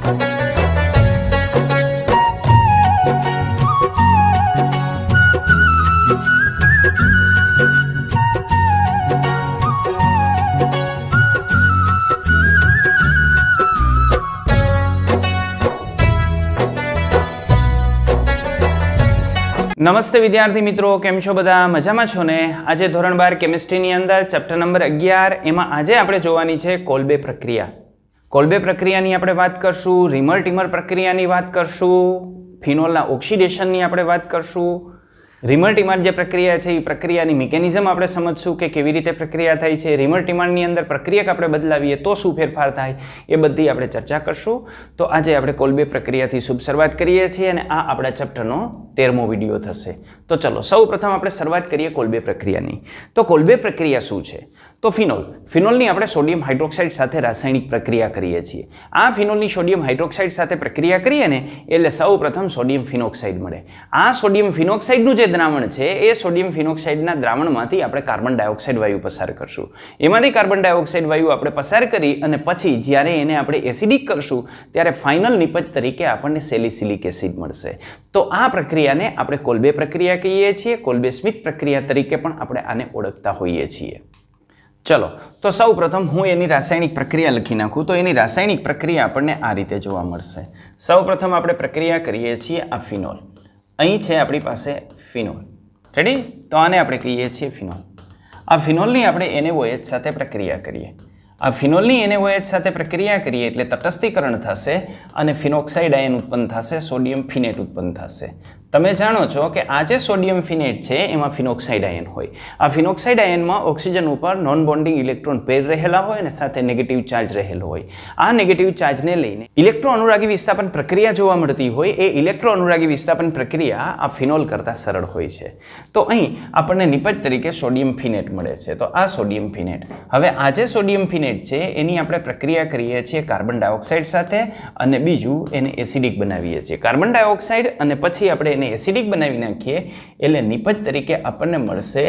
નમસ્તે વિદ્યાર્થી મિત્રો, કેમ છો બધા? મજામાં છો ને? આજે ધોરણ 12 કેમિસ્ટ્રીની અંદર ચેપ્ટર નંબર 11 એમાં આજે આપણે જોવાની છે કોલ્બે પ્રક્રિયા. કોલ્બે પ્રક્રિયાની આપણે વાત કરશું, રીમર ટીમર પ્રક્રિયાની વાત કરશું, ફિનોલના ઓક્સિડેશનની આપણે વાત કરશું. રીમર ટીમર જે પ્રક્રિયા છે એ પ્રક્રિયાની મિકેનિઝમ આપણે સમજશું કે કેવી રીતે પ્રક્રિયા થાય છે. રીમર ટીમરની અંદર પ્રક્રિયા આપણે બદલાવીએ તો શું ફેરફાર થાય એ બધી આપણે ચર્ચા કરશું. તો આજે આપણે કોલ્બે પ્રક્રિયાથી શુભ શરૂઆત કરીએ છીએ અને આ આપણા ચેપ્ટરનો 13મો વિડીયો થશે. તો ચલો સૌ પ્રથમ આપણે શરૂઆત કરીએ કોલ્બે પ્રક્રિયાની. તો કોલ્બે પ્રક્રિયા શું છે? તો ફિનોલની આપણે સોડિયમ હાઇડ્રોક્સાઇડ સાથે રાસાયણિક પ્રક્રિયા કરીએ છીએ. આ ફિનોલની સોડિયમ હાઇડ્રોક્સાઇડ સાથે પ્રક્રિયા કરીએ ને એટલે સૌ પ્રથમ સોડિયમ ફિનોક્સાઇડ મળે. આ સોડિયમ ફિનોક્સાઇડનું જે દ્રાવણ છે એ સોડિયમ ફિનોક્સાઇડના દ્રાવણમાંથી આપણે કાર્બન ડાયોક્સાઇડ વાયુ પસાર કરશું. એમાંથી કાર્બન ડાયોક્સાઇડ વાયુ આપણે પસાર કરી અને પછી જ્યારે એને આપણે એસિડિક કરશું ત્યારે ફાઇનલ નિપજ તરીકે આપણને સેલિસિલિક એસિડ મળશે. તો આ પ્રક્રિયાને આપણે કોલ્બે પ્રક્રિયા કહીએ છીએ. કોલ્બે સ્મિથ પ્રક્રિયા તરીકે પણ આપણે આને ઓળખતા હોઈએ છીએ. ચલો તો સૌ પ્રથમ હું એની રાસાયણિક પ્રક્રિયા લખી નાખું. તો એની રાસાયણિક પ્રક્રિયા આપણને આ રીતે જોવા મળશે. સૌ પ્રથમ આપણે પ્રક્રિયા કરીએ છીએ આ ફિનોલ. અહીં છે આપણી પાસે ફિનોલ. રેડી? તો આને આપણે કહીએ છીએ ફિનોલ. આ ફિનોલની આપણે NaOH સાથે પ્રક્રિયા કરીએ. આ ફિનોલની NaOH સાથે પ્રક્રિયા કરીએ એટલે તટસ્થીકરણ થશે અને ફિનોક્સાઇડ આયન ઉત્પન્ન થશે, સોડિયમ ફિનેટ ઉત્પન્ન થશે. તમે જાણો છો કે આ જે સોડિયમ ફિનેટ છે એમાં ફિનોક્સાઇડ આયન હોય. આ ફિનોક્સાઇડ આયનમાં ઓક્સિજન ઉપર નોન બોન્ડિંગ ઇલેક્ટ્રોન પેર રહેલા હોય અને સાથે નેગેટિવ ચાર્જ રહેલો હોય. આ નેગેટિવ ચાર્જને લઈને ઇલેક્ટ્રો અનુરાગી વિસ્થાપન પ્રક્રિયા જોવા મળતી હોય. એ ઇલેક્ટ્રો અનુરાગી વિસ્થાપન પ્રક્રિયા આ ફિનોલ કરતાં સરળ હોય છે. તો અહીં આપણને નિપજ તરીકે સોડિયમ ફિનેટ મળે છે. તો આ સોડિયમ ફિનેટ. હવે આ જે સોડિયમ ફિનેટ છે એની આપણે પ્રક્રિયા કરીએ છીએ કાર્બન ડાયોક્સાઇડ સાથે અને બીજું એને એસિડિક બનાવીએ છીએ. કાર્બન ડાયોક્સાઇડ અને પછી આપણે એને એસિડિક બનાવી નાખીએ એટલે નિપજ તરીકે આપણને મળશે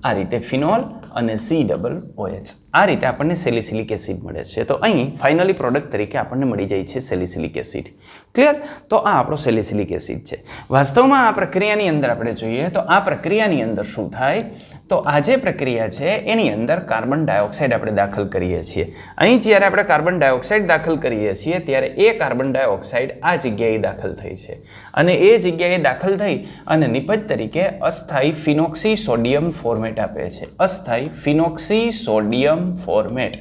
આ રીતે ફિનોલ અને COOH. આ રીતે આપણને સેલિસિલિક એસિડ મળે છે. તો અહીં ફાઇનલી પ્રોડક્ટ તરીકે આપણને મળી જાય છે સેલિસિલિક એસિડ. ક્લિયર? તો આ આપણો સેલિસિલિક એસિડ છે. વાસ્તવમાં આ પ્રક્રિયાની અંદર આપણે જોઈએ તો આ પ્રક્રિયાની અંદર શું થાય? તો આ જે પ્રક્રિયા છે એની અંદર કાર્બન ડાયોક્સાઇડ આપણે દાખલ કરીએ છીએ. અહીં જ્યારે આપણે કાર્બન ડાયોક્સાઇડ દાખલ કરીએ છીએ ત્યારે એ કાર્બન ડાયોક્સાઇડ આ જગ્યાએ દાખલ થઈ છે અને એ જગ્યાએ દાખલ થઈ અને નિપજ તરીકે અસ્થાયી ફિનોક્સી સોડિયમ ફોર્મેટ આપે છે. અસ્થાયી ફિનોક્સી સોડિયમ ફોર્મેટ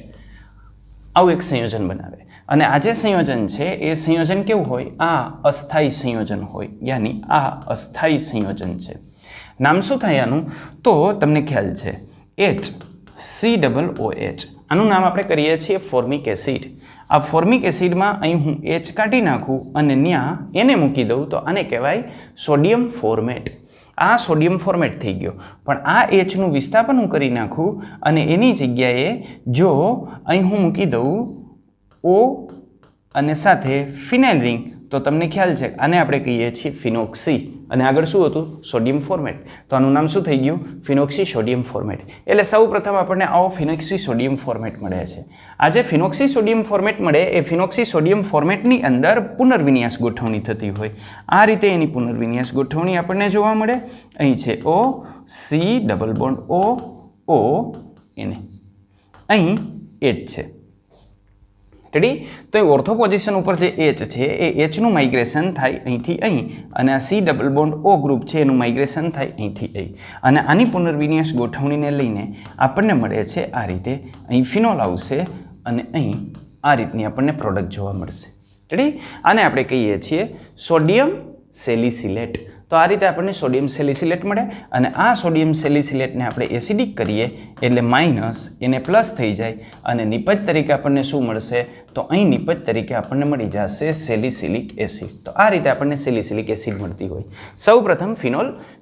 આવું એક સંયોજન બનાવે. અને આ જે સંયોજન છે એ સંયોજન કેવું હોય? આ અસ્થાયી સંયોજન હોય, યાની આ અસ્થાયી સંયોજન છે. નામ શું થાય આનું? તો તમને ખ્યાલ છે HCOOH. આનું નામ આપણે કરીએ છીએ ફોર્મિક એસિડ. આ ફોર્મિક એસિડમાં અહીં હું H કાઢી નાખું અને ત્યાં એને મૂકી દઉં તો આને કહેવાય સોડિયમ ફોર્મેટ. આ સોડિયમ ફોર્મેટ થઈ ગયો. પણ આ Hનું વિસ્થાપન હું કરી નાખું અને એની જગ્યાએ જો અહીં હું મૂકી દઉં O અને સાથે ફિનાઇલ રિંગ તો તમને ખ્યાલ છે આને આપણે કહીએ છીએ ફિનોક્સી અને આગળ શું હતું? Sodium format. તો આનું નામ શું થઈ ગયું? ફિનોક્સી સોડિયમ ફોર્મેટ. એટલે સૌ પ્રથમ આપણને આવો ફિનોક્સી સોડિયમ ફોર્મેટ મળે છે. આ જે ફિનોક્સી સોડિયમ ફોર્મેટ મળે એ ફિનોક્સી સોડિયમ ફોર્મેટની અંદર પુનર્વિન્યાસ ગોઠવણી થતી હોય. આ રીતે એની પુનર્વિન્યાસ ગોઠવણી આપણને જોવા મળે. અહીં છે O C double bond O એને અહીં H છે. રેડી? તો એ ઓર્થો પોઝિશન ઉપર જે H છે એ Hનું માઇગ્રેશન થાય અહીંથી અહીં અને આ C double bond O group છે એનું માઇગ્રેશન થાય અહીંથી અહીં અને આની પુનર્વિન્યાસ ગોઠવણીને લઈને આપણને મળે છે આ રીતે. અહીં ફિનોલ આવશે અને અહીં આ રીતની આપણને પ્રોડક્ટ જોવા મળશે. રેડી? આને આપણે કહીએ છીએ સોડિયમ સેલિસિલેટ. તો આ રીતે આપણને સોડિયમ સેલિસિલેટ મળે અને આ સોડિયમ સેલિસિલેટને આપણે એસિડિક કરીએ એટલે માઇનસ એને પ્લસ થઈ જાય અને નિપજ તરીકે આપણને શું મળશે? તો અહીં નિપજ તરીકે આપણને મળી જશે સેલિસિલિક એસિડ. તો આ રીતે આપણને સેલિસિલિક એસિડ મળતી હોય. સૌ પ્રથમ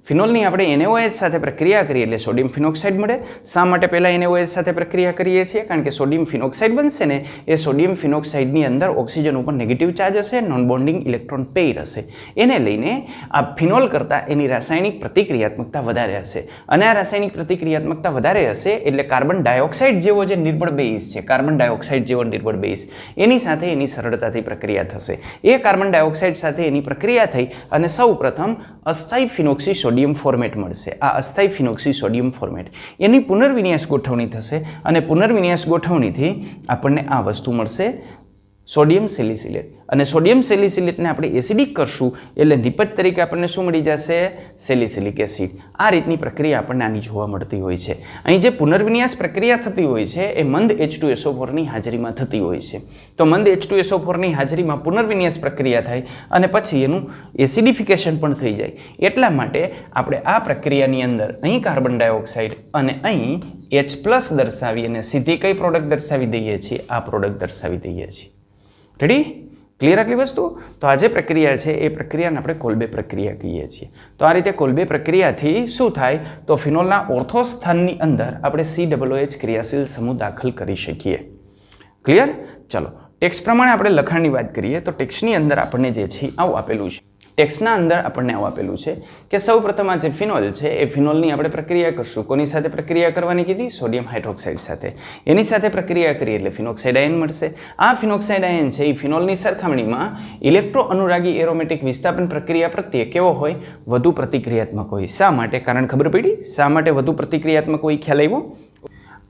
ફિનોલની આપણે NaOH સાથે પ્રક્રિયા કરીએ એટલે સોડિયમ ફિનોક્સાઇડ મળે. શા માટે પહેલાં NaOH સાથે પ્રક્રિયા કરીએ છીએ? કારણ કે સોડિયમ ફિનોક્સાઇડ બનશે ને એ સોડિયમ ફિનોક્સાઇડની અંદર ઓક્સિજન ઉપર નેગેટિવ ચાર્જ હશે, નોન બોન્ડિંગ ઇલેક્ટ્રોન પેર હશે. એને લઈને આ ફિનોલ કરતાં એની રાસાયણિક પ્રતિક્રિયાત્મકતા વધારે હશે અને આ રાસાયણિક પ્રતિક્રિયાત્મકતા વધારે હશે એટલે કાર્બન ડાયોક્સાઇડ જેવો જે નિર્બળ બેઝ છે, કાર્બન ડાયોક્સાઇડ જેવો નિર્બળ બેઝ એની સાથે એની સરળતાથી પ્રક્રિયા થશે. એ કાર્બન ડાયોક્સાઇડ સાથે એની પ્રક્રિયા થઈ અને સૌ પ્રથમ અસ્થાયી ફિનોક્સી સોડિયમ ફોર્મેટ મળશે. આ અસ્થાયી ફિનોક્સી સોડિયમ ફોર્મેટ એની પુનર્વિન્યાસ ગોઠવણી થશે અને પુનર્વિન્યાસ ગોઠવણીથી આપણને આ વસ્તુ મળશે સોડિયમ સેલિસિલેટ. અને સોડિયમ સેલિસિલેટને આપણે એસિડિક કરશું એટલે નિપજ તરીકે આપણને શું મળી જશે? Salicylic acid. આ રીતની પ્રક્રિયા આપણને આની જોવા મળતી હોય છે. અહીં જે પુનર્વિન્યાસ પ્રક્રિયા થતી હોય છે એ મંદ H2SO4ની હાજરીમાં થતી હોય છે. તો મંદ H2SO4ની હાજરીમાં પુનર્વિન્યાસ પ્રક્રિયા થાય અને પછી એનું એસિડિફિકેશન પણ થઈ જાય. એટલા માટે આપણે આ પ્રક્રિયાની અંદર અહીં કાર્બન ડાયોક્સાઇડ અને અહીં H+ દર્શાવી અને સીધી કઈ પ્રોડક્ટ દર્શાવી દઈએ છીએ? આ પ્રોડક્ટ દર્શાવી દઈએ છીએ. રેડી? ક્લિયર આટલી વસ્તુ? તો આ જે પ્રક્રિયા છે એ પ્રક્રિયાને આપણે કોલ્બે પ્રક્રિયા કહીએ છીએ. તો આ રીતે કોલ્બે પ્રક્રિયાથી શું થાય? તો ફિનોલના ઓર્થો સ્થાનની અંદર આપણે COOH ક્રિયાશીલ સમૂહ દાખલ કરી શકીએ. ક્લિયર? ચલો ટેક્સ્ટ પ્રમાણે આપણે લખાણની વાત કરીએ તો ટેક્સ્ટની અંદર આપણને જે છે આવું આપેલું છે. ટેક્સ્ટના અંદર આપણને આવું આપેલું છે કે સૌ પ્રથમ આ જે ફિનોલ છે એ ફિનોલની આપણે પ્રક્રિયા કરશું. કોની સાથે પ્રક્રિયા કરવાની કીધી? સોડિયમ હાઇડ્રોક્સાઇડ સાથે. એની સાથે પ્રક્રિયા કરીએ એટલે ફિનોક્સાઇડ આયન મળશે. આ ફિનોક્સાઇડ આયન છે એ ફિનોલની સરખામણીમાં ઇલેક્ટ્રો અનુરાગી એરોમેટિક વિસ્થાપન પ્રક્રિયા પ્રત્યે કેવો હોય? વધુ પ્રતિક્રિયાત્મક હોય. શા માટે? કારણ ખબર પડી? શા માટે વધુ પ્રતિક્રિયાત્મક હોય? ખ્યાલ આવ્યો?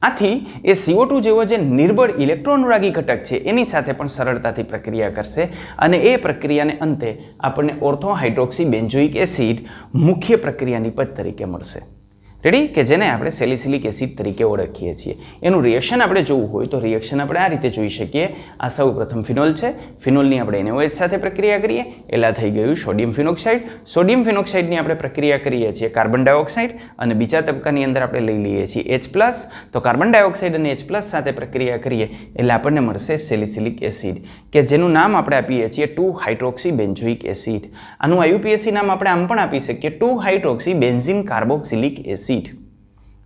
આથી એ CO2 જેવો જે નિર્બળ ઇલેક્ટ્રો અનુરાગી ઘટક છે એની સાથે પણ સરળતાથી પ્રક્રિયા કરશે અને એ પ્રક્રિયાને અંતે આપણને ઓર્થો હાઇડ્રોક્સી બેન્ઝોઇક એસિડ મુખ્ય પ્રક્રિયા નિપજ તરીકે મળશે. રેડી? કે જેને આપણે સેલિસિલિક એસિડ તરીકે ઓળખીએ છીએ. એનું રિએક્શન આપણે જોવું હોય તો રિએક્શન આપણે આ રીતે જોઈ શકીએ. આ સૌ પ્રથમ ફિનોલ છે. ફિનોલની આપણે NaOH સાથે પ્રક્રિયા કરીએ એટલે થઈ ગયું સોડિયમ ફિનોક્સાઇડ. સોડિયમ ફિનોક્સાઇડની આપણે પ્રક્રિયા કરીએ છીએ કાર્બન ડાયોક્સાઇડ અને બીજા તબક્કાની અંદર આપણે લઈ લઈએ છીએ H+. તો કાર્બન ડાયોક્સાઇડ અને H+ સાથે પ્રક્રિયા કરીએ એટલે આપણને મળશે સેલિસિલિક એસિડ કે જેનું નામ આપણે આપીએ છીએ 2-હાઇડ્રોક્સી બેન્ઝોઇક એસિડ. આનું IUPAC નામ આપણે આમ પણ આપી શકીએ 2-હાઇડ્રોક્સી બેન્ઝીન કાર્બોક્સિલિક એસિડ.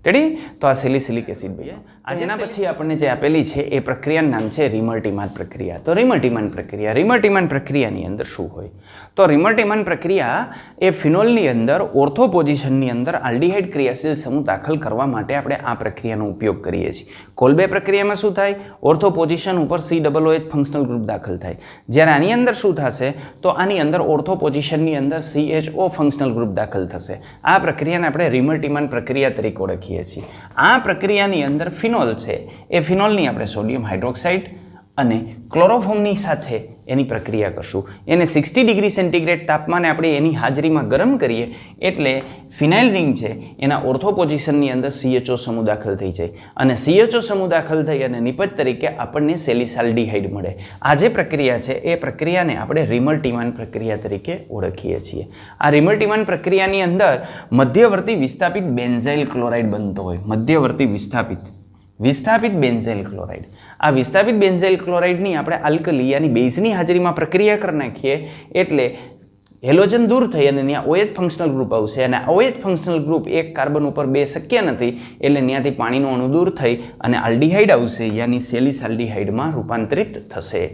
રેડી? તો આ સેલિસિલિક એસિડ ભાઈ. જેના પછી આપણને જે આપેલી છે એ પ્રક્રિયાનું નામ છે રિમર-ટીમાન પ્રક્રિયા. તો રિમર-ટીમાન પ્રક્રિયાની અંદર શું હોય? તો રિમર-ટીમાન પ્રક્રિયા એ ફિનોલની અંદર ઓર્થો પોઝિશનની અંદર આલ્ડીહાઇડ ક્રિયાશીલ સમૂહ દાખલ કરવા માટે આપણે આ પ્રક્રિયાનો ઉપયોગ કરીએ છીએ. કોલ્બે પ્રક્રિયામાં શું થાય? ઓર્થો પોઝિશન ઉપર COOH ફંક્શનલ ગ્રુપ દાખલ થાય. જ્યારે આની અંદર શું થશે? તો આની અંદર ઓર્થો પોઝિશનની અંદર CHO ફંક્શનલ ગ્રુપ દાખલ થશે. આ પ્રક્રિયાને આપણે રિમર-ટીમાન પ્રક્રિયા તરીકે ઓળખીએ છીએ. આ પ્રક્રિયાની અંદર ફિનોલ છે એ ફિનોલની આપણે સોડિયમ હાઇડ્રોક્સાઇડ અને ક્લોરોફોર્મની સાથે એની પ્રક્રિયા કરશું. એને 60 ડિગ્રી સેન્ટીગ્રેડ તાપમાને આપણે એની હાજરીમાં ગરમ કરીએ એટલે ફિનાઇલ રિંગ છે એના ઓર્થો પોઝિશનની અંદર CHO સમૂહ દાખલ થઈ જાય અને CHO સમૂહ દાખલ થઈ અને નિપજ તરીકે આપણને સેલિસાલ્ડીહાઇડ મળે. આ જે પ્રક્રિયા છે એ પ્રક્રિયાને આપણે રિમર-ટીમાન પ્રક્રિયા તરીકે ઓળખીએ છીએ. આ રિમર-ટીમાન પ્રક્રિયાની અંદર મધ્યવર્તી વિસ્થાપિત બેન્ઝાઇલ ક્લોરાઇડ બનતો હોય. મધ્યવર્તી વિસ્થાપિત બેન્ઝાઇલ ક્લોરાઇડ. આ વિસ્થાપિત બેન્ઝાઇલ ક્લોરાઇડની આપણે આલ્કલી યાની બેઝની હાજરીમાં પ્રક્રિયા કરી નાખીએ એટલે હેલોજન દૂર થઈ અને ત્યાં OH ફંક્શનલ ગ્રુપ આવશે અને OH ફંક્શનલ ગ્રુપ એક કાર્બન ઉપર 2 શક્ય નથી એટલે ત્યાંથી પાણીનો અણુ દૂર થઈ અને આલ્ડીહાઇડ આવશે યાની સેલિસાલ્ડીહાઇડમાં રૂપાંતરિત થશે.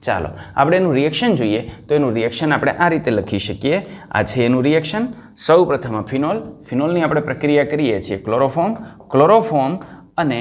ચાલો આપણે એનું રિએક્શન જોઈએ તો એનું રિએક્શન આપણે આ રીતે લખી શકીએ. આ છે એનું રિએક્શન. સૌ પ્રથમ ફિનોલની આપણે પ્રક્રિયા કરીએ છીએ ક્લોરોફોર્મ અને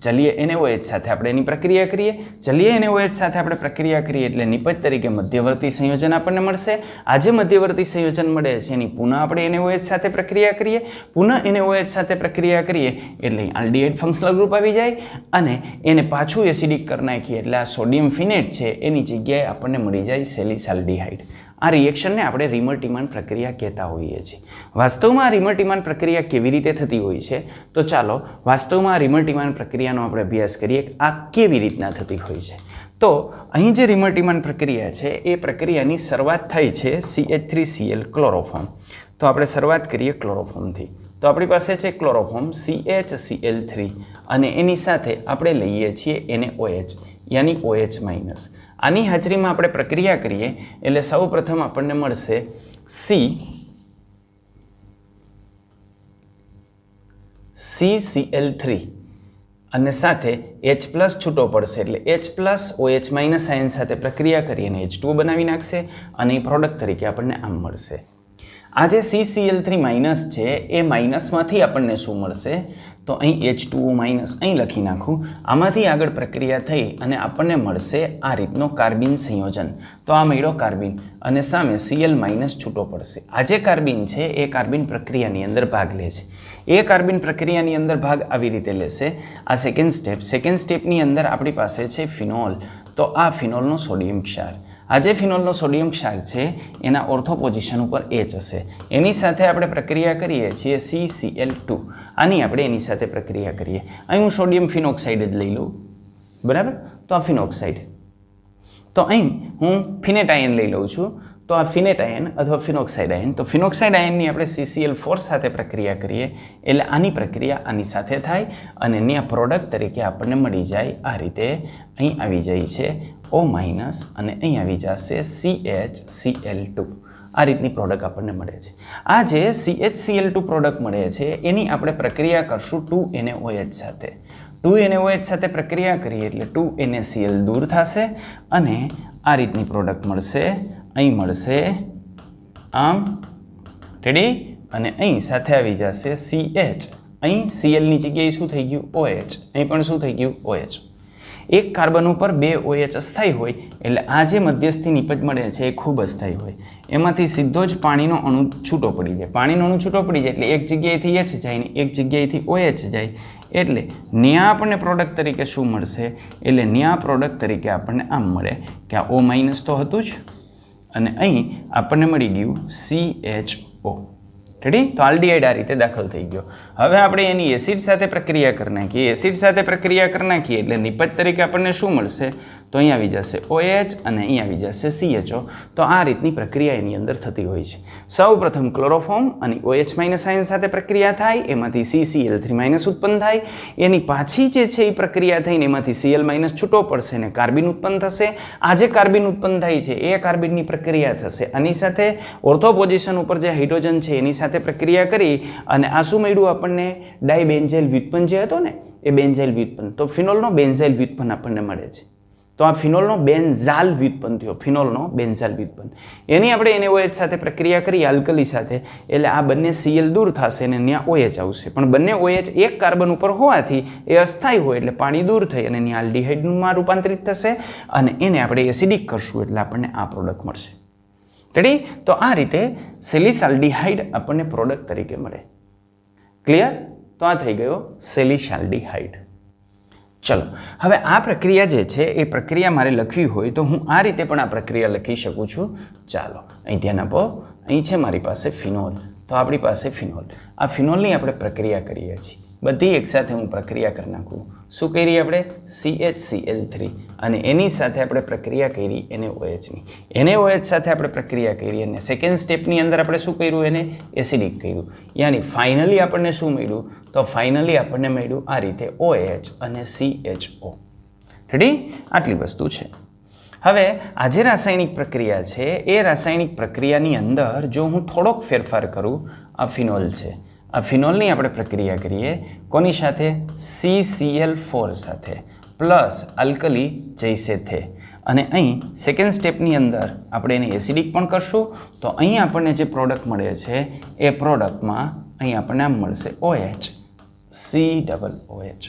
જલીય NaOH સાથે આપણે એની પ્રક્રિયા કરીએ. જલીય NaOH સાથે આપણે પ્રક્રિયા કરીએ એટલે નિપજ તરીકે મધ્યવર્તી સંયોજન આપણને મળશે. આ જે મધ્યવર્તી સંયોજન મળે છે એની પુનઃ આપણે NaOH સાથે પ્રક્રિયા કરીએ. પુનઃ NaOH સાથે પ્રક્રિયા કરીએ એટલે આલ્ડીહાઇડ ફંક્શનલ ગ્રુપ આવી જાય અને એને પાછું એસિડિક કરી નાખીએ એટલે આ સોડિયમ ફિનેટ છે એની જગ્યાએ આપણને મળી જાય સેલિસાલ્ડીહાઇડ. આ રિએક્શનને આપણે રિમર-ટીમાન પ્રક્રિયા કહેતા હોઈએ છીએ. વાસ્તવમાં આ રિમર-ટીમાન પ્રક્રિયા કેવી રીતે થતી હોય છે? તો ચાલો વાસ્તવમાં આ રિમર-ટીમાન પ્રક્રિયાનો આપણે અભ્યાસ કરીએ. આ કેવી રીતના થતી હોય છે? તો અહીં જે રિમર-ટીમાન પ્રક્રિયા છે એ પ્રક્રિયાની શરૂઆત થાય છે CH3Cl ક્લોરોફોર્મ. તો આપણે શરૂઆત કરીએ ક્લોરોફોર્મથી. તો આપણી પાસે છે ક્લોરોફોર્મ CHCl3 અને એની સાથે આપણે લઈએ છીએ NaOH યાની OH-. આની હાજરીમાં આપણે પ્રક્રિયા કરીએ એટલે સૌ પ્રથમ આપણને મળશે CCl3 અને સાથે H+ છૂટો પડશે એટલે H+OH- આયન સાથે પ્રક્રિયા કરી અને H2O બનાવી નાખશે અને એ પ્રોડક્ટ તરીકે આપણને આમ મળશે. આ જે CCl3- છે એ માઇનસમાંથી આપણને શું મળશે? તો અહીં H2O માઇનસ અહીં લખી નાખું. આમાંથી આગળ પ્રક્રિયા થઈ અને આપણને મળશે આ રીતનો કાર્બિન સંયોજન. તો આ મળ્યો કાર્બિન અને સામે Cl માઇનસ છૂટો પડશે. આ જે કાર્બિન છે એ કાર્બિન પ્રક્રિયાની અંદર ભાગ લે છે. એ કાર્બિન પ્રક્રિયાની અંદર ભાગ આવી રીતે લેશે. આ સેકન્ડ સ્ટેપ. સેકન્ડ સ્ટેપની અંદર આપણી પાસે છે ફિનોલ. તો આ ફિનોલનો સોડિયમ ક્ષાર. આ જે ફિનોલનો સોડિયમ ક્ષાર છે એના ઓર્થો પોઝિશન ઉપર H હશે. એની સાથે આપણે પ્રક્રિયા કરીએ છીએ CCl2. આની આપણે એની સાથે પ્રક્રિયા કરીએ. અહીં હું સોડિયમ ફિનોક્સાઇડ જ લઈ લઉં, બરાબર. તો આ ફિનોક્સાઇડ. તો અહીં હું ફિનેટ આયન લઈ લઉં છું. તો આ ફિનેટ આયન અથવા ફિનોક્સાઇડ આયન. તો ફિનોક્સાઇડ આયનની આપણે CCl4 સાથે પ્રક્રિયા કરીએ એટલે આની પ્રક્રિયા આની સાથે થાય અને એની આ પ્રોડક્ટ તરીકે આપણને મળી જાય. આ રીતે અહીં આવી જાય છે O માઇનસ અને અહીં આવી જશે CHCl2. આ રીતની પ્રોડક્ટ આપણને મળે છે. આ જે CHCl2 પ્રોડક્ટ મળે છે એની આપણે પ્રક્રિયા કરશું 2NaOH સાથે. 2NaOH સાથે પ્રક્રિયા કરીએ એટલે 2NaCl દૂર થશે અને આ રીતની પ્રોડક્ટ મળશે. અહીં મળશે આમ, રેડી, અને અહીં સાથે આવી જશે CH. અહીં Clની જગ્યાએ શું થઈ ગયું? OH. અહીં પણ શું થઈ ગયું? OH. એક કાર્બન ઉપર 2 OH અસ્થાયી હોય એટલે આ જે મધ્યસ્થી નિપજ મળે છે એ ખૂબ અસ્થાયી હોય. એમાંથી સીધો જ પાણીનો અણુ છૂટો પડી જાય. પાણીનો અણુ છૂટો પડી જાય એટલે એક જગ્યાએથી H જાય ને એક જગ્યાએથી OH જાય. એટલે ન્યા આપણને પ્રોડક્ટ તરીકે શું મળશે? એટલે ન્યા પ્રોડક્ટ તરીકે આપણને આમ મળે કે આ O માઇનસ તો હતું જ અને અહીં આપણને મળી ગયું CHO. રેડી? તો આલ્ડીહાઇડ આ રીતે દાખલ થઈ ગયો. હવે આપણે એની એસિડ સાથે પ્રક્રિયા કરી નાખીએ. એસિડ સાથે પ્રક્રિયા કરી નાખીએ એટલે નિપજ તરીકે આપણને શું મળશે? તો અહીં આવી જશે OH અને અહીં આવી જશે CHO. તો આ રીતની પ્રક્રિયા એની અંદર થતી હોય છે. સૌ પ્રથમ ક્લોરોફોર્મ અને OH માઇનસ આયન સાથે પ્રક્રિયા થાય, એમાંથી CCl3 માઇનસ ઉત્પન્ન થાય. એની પાછી જે છે એ પ્રક્રિયા થઈને એમાંથી Cl માઇનસ છૂટો પડશે અને કાર્બિન ઉત્પન્ન થશે. આ જે કાર્બિન ઉત્પન્ન થાય છે એ કાર્બિનની પ્રક્રિયા થશે. આની સાથે ઓર્થો પોઝિશન ઉપર જે હાઇડ્રોજન છે એની સાથે પ્રક્રિયા કરી અને આ શું મળ્યું આપણને? ડાયબેન્ઝાઇલ વ્યુત્પન્ન જે હતો ને એ બેન્ઝાઇલ વ્યુત્પન્ન. તો ફિનોલનો બેન્ઝાઇલ વ્યુત્પન્ન આપણને મળે છે. તો આ ફિનોલનો બેન્ઝાલ વ્યુત્પન્ન થયો. ફિનોલનો બેન્ઝાલ વ્યુત્પન્ન એની આપણે NaOH સાથે પ્રક્રિયા કરીએ આલ્કલી સાથે એટલે આ બંને Cl દૂર થશે અને ત્યાં OH આવશે. પણ બંને OH એક કાર્બન ઉપર હોવાથી એ અસ્થાયી હોય એટલે પાણી દૂર થઈ અને ત્યાં આલ્ડીહાઇડમાં રૂપાંતરિત થશે અને એને આપણે એસિડિક કરશું એટલે આપણને આ પ્રોડક્ટ મળશે. રેડી? તો આ રીતે સેલિસાલ્ડીહાઇડ આપણને પ્રોડક્ટ તરીકે મળે. ક્લિયર? તો આ થઈ ગયો સેલિસાલ્ડીહાઇડ. ચલો, હવે આ પ્રક્રિયા જે છે એ પ્રક્રિયા મારે લખવી હોય તો હું આ રીતે પણ આ પ્રક્રિયા લખી શકું છું. ચાલો અહીં ધ્યાન આપો. અહીં છે મારી પાસે ફિનોલ. તો આપણી પાસે ફિનોલ. આ ફિનોલની આપણે પ્રક્રિયા કરીએ છીએ. બધી એકસાથે હું પ્રક્રિયા કરી નાખું. શું કરી આપણે? CHCl3 અને એની સાથે આપણે પ્રક્રિયા કરી NaOHની. NaOH સાથે આપણે પ્રક્રિયા કરી અને સેકન્ડ સ્ટેપની અંદર આપણે શું કર્યું? એને એસિડિક કર્યું. યાની ફાઇનલી આપણને શું મળ્યું? તો ફાઇનલી આપણને મળ્યું આ રીતે OH અને CHO. રેડી? આટલી વસ્તુ છે. હવે આ જે રાસાયણિક પ્રક્રિયા છે એ રાસાયણિક પ્રક્રિયાની અંદર જો હું થોડોક ફેરફાર કરું, આ ફિનોલ છે. આ ફિનોલની આપણે પ્રક્રિયા કરીએ. કોની સાથે? CCl4 સાથે પ્લસ આલ્કલી જૈસે થે. અને અહીં સેકન્ડ સ્ટેપની અંદર આપણે એને એસિડિક પણ કરશું. તો અહીં આપણને જે પ્રોડક્ટ મળે છે એ પ્રોડક્ટમાં અહીં આપણને આમ મળશે OH COOH.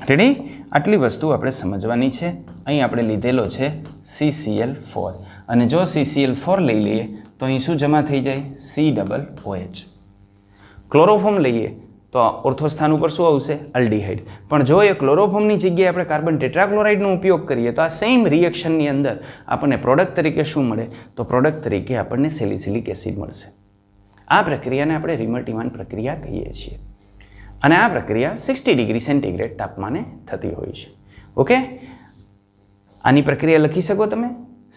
રેડી? આટલી વસ્તુ આપણે સમજવાની છે. અહીં આપણે લીધેલો છે CCl4 અને જો CCl4 લઈ લઈએ તો અહીં શું જમા થઈ જાય? COOH. ક્લોરોફોર્મ લઈએ તો ઓર્થોસ્થાન ઉપર શું આવશે? આલ્ડીહાઇડ. પણ જો એ ક્લોરોફોર્મની જગ્યાએ આપણે કાર્બન ટેટ્રાક્લોરાઇડનો ઉપયોગ કરીએ તો આ સેમ રિએક્શનની અંદર આપણને પ્રોડક્ટ તરીકે શું મળે? તો પ્રોડક્ટ તરીકે આપણને સેલિસિલિક એસિડ મળશે. આ પ્રક્રિયાને આપણે રિમર્ટીમાન પ્રક્રિયા કહીએ છીએ અને આ પ્રક્રિયા 60 ડિગ્રી સેન્ટીગ્રેડ તાપમાને થતી હોય છે. ઓકે? આની પ્રક્રિયા લખી શકો તમે?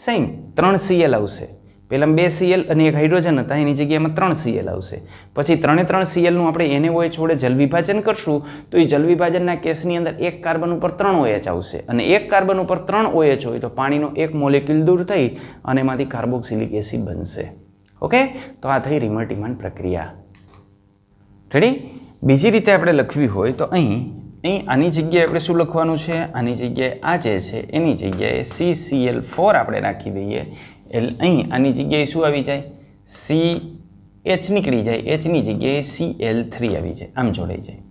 સેમ 3 Cl આવશે. પહેલાં 2 Cl અને એક હાઇડ્રોજન હતા, એની જગ્યામાં 3 Cl આવશે. પછી 3 Clનું આપણે NaOH જોડે જલ વિભાજન કરશું તો એ જલ વિભાજનના કેસની અંદર એક કાર્બન ઉપર 3 OH આવશે અને એક કાર્બન ઉપર 3 OH હોય તો પાણીનો એક મોલેક્યુલ દૂર થઈ અને એમાંથી કાર્બોક્સિલિક એસિડ બનશે. ઓકે? તો આ થઈ રિમર્ટીમાન પ્રક્રિયા. રેડી? બીજી રીતે આપણે લખવી હોય તો અહીં આની જગ્યાએ આપણે શું લખવાનું છે? આની જગ્યાએ આ જે છે એની જગ્યાએ CCl4 આપણે રાખી દઈએ. એટલે અહીં આની જગ્યાએ શું આવી જાય? CH નીકળી જાય. Hની જગ્યાએ Cl3 આવી જાય. આમ જોડાઈ જાય.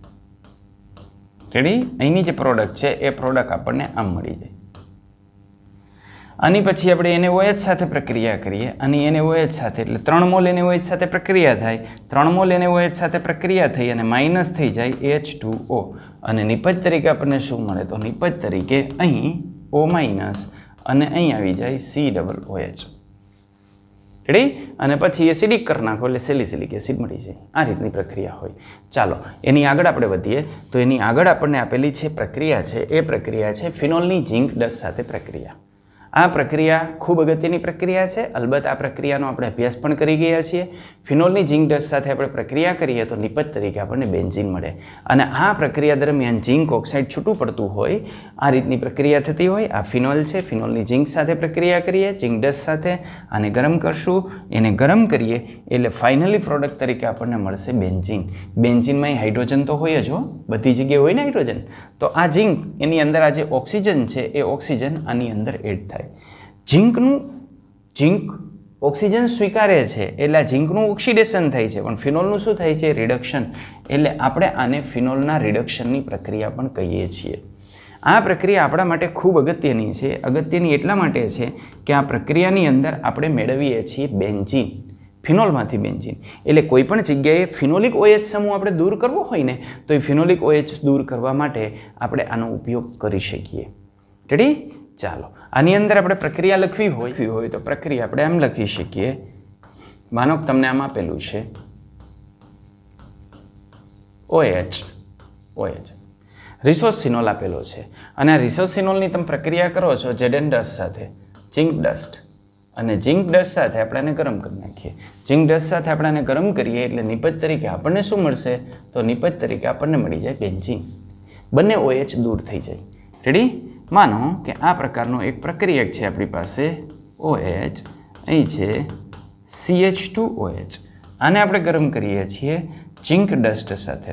રેડી? અહીંની જે પ્રોડક્ટ છે એ પ્રોડક્ટ આપણને આમ મળી જાય. આની પછી આપણે NaOH સાથે પ્રક્રિયા કરીએ અને NaOH સાથે એટલે 3 મોલ NaOH સાથે પ્રક્રિયા થાય. 3 મોલ NaOH સાથે પ્રક્રિયા થઈ અને માઇનસ થઈ જાય H2O અને નિપજ તરીકે આપણને શું મળે? તો નિપજ તરીકે અહીં O માઇનસ અને અહીં આવી જાય COOH. રેડી? અને પછી એસિડિક કરી નાખો એટલે સેલિસિલિક એસિડ મળી જાય. આ રીતની પ્રક્રિયા હોય. ચાલો એની આગળ આપણે વધીએ તો એની આગળ આપણને આપેલી છે પ્રક્રિયા છે એ પ્રક્રિયા છે ફિનોલની ઝિંક ડસ્ટ સાથે પ્રક્રિયા. આ પ્રક્રિયા ખૂબ અગત્યની પ્રક્રિયા છે. અલબત્ત આ પ્રક્રિયાનો આપણે અભ્યાસ પણ કરી ગયા છીએ. ફિનોલની ઝિંક ડસ્ટ સાથે આપણે પ્રક્રિયા કરીએ તો નિપજ તરીકે આપણને બેન્ઝીન મળે અને આ પ્રક્રિયા દરમિયાન ઝિંક ઓક્સાઇડ છૂટું પડતું હોય આ રીતની પ્રક્રિયા થતી હોય. આ ફિનોલ છે. ફિનોલની ઝિંક સાથે પ્રક્રિયા કરીએ ઝિંક ડસ્ટ સાથે આને ગરમ કરશું. એને ગરમ કરીએ એટલે ફાઇનલી પ્રોડક્ટ તરીકે આપણને મળશે બેન્ઝીન. બેન્ઝીનમાં હાઇડ્રોજન તો હોય જ હો, બધી જગ્યાએ હોય ને હાઇડ્રોજન. તો આ ઝિંક એની અંદર આ જે ઓક્સિજન છે એ ઓક્સિજન આની અંદર એડ થાય. ઝિંક ઓક્સિજન સ્વીકારે છે એટલે ઝિંકનું ઓક્સિડેશન થાય છે પણ ફિનોલનું શું થાય છે? રિડક્શન. એટલે આપણે આને ફિનોલના રિડક્શનની પ્રક્રિયા પણ કહીએ છીએ. આ પ્રક્રિયા આપણા માટે ખૂબ અગત્યની છે. અગત્યની એટલા માટે છે કે આ પ્રક્રિયાની અંદર આપણે મેળવીએ છીએ બેન્ઝીન, ફિનોલમાંથી બેન્ઝીન. એટલે કોઈ પણ જગ્યાએ ફિનોલિક OH સમૂહ આપણે દૂર કરવો હોય ને તો એ ફિનોલિક OH દૂર કરવા માટે આપણે આનો ઉપયોગ કરી શકીએ. રેડી? ચાલો આની અંદર આપણે પ્રક્રિયા લખવી હોય તો પ્રક્રિયા આપણે આમ લખી શકીએ. માનો કે તમને આમ આપેલું છે OH રિસોસિનોલ આપેલો છે અને આ રિસોસિનોલની તમે પ્રક્રિયા કરો છો ZN ડસ્ટ સાથે, ઝિંક ડસ્ટ અને ઝિંક ડસ્ટ સાથે આપણે આને ગરમ કરી નાખીએ. ઝિંક ડસ્ટ સાથે આપણે આને ગરમ કરીએ એટલે નિપજ તરીકે આપણને શું મળશે? તો નિપજ તરીકે આપણને મળી જાય બેન્ઝીન. બંને OH દૂર થઈ જાય. રેડી? માનો કે આ પ્રકારનો એક પ્રક્રિયક છે આપણી પાસે OH, અહીં છે CH2OH. આને આપણે ગરમ કરીએ છીએ ઝિંક ડસ્ટ સાથે.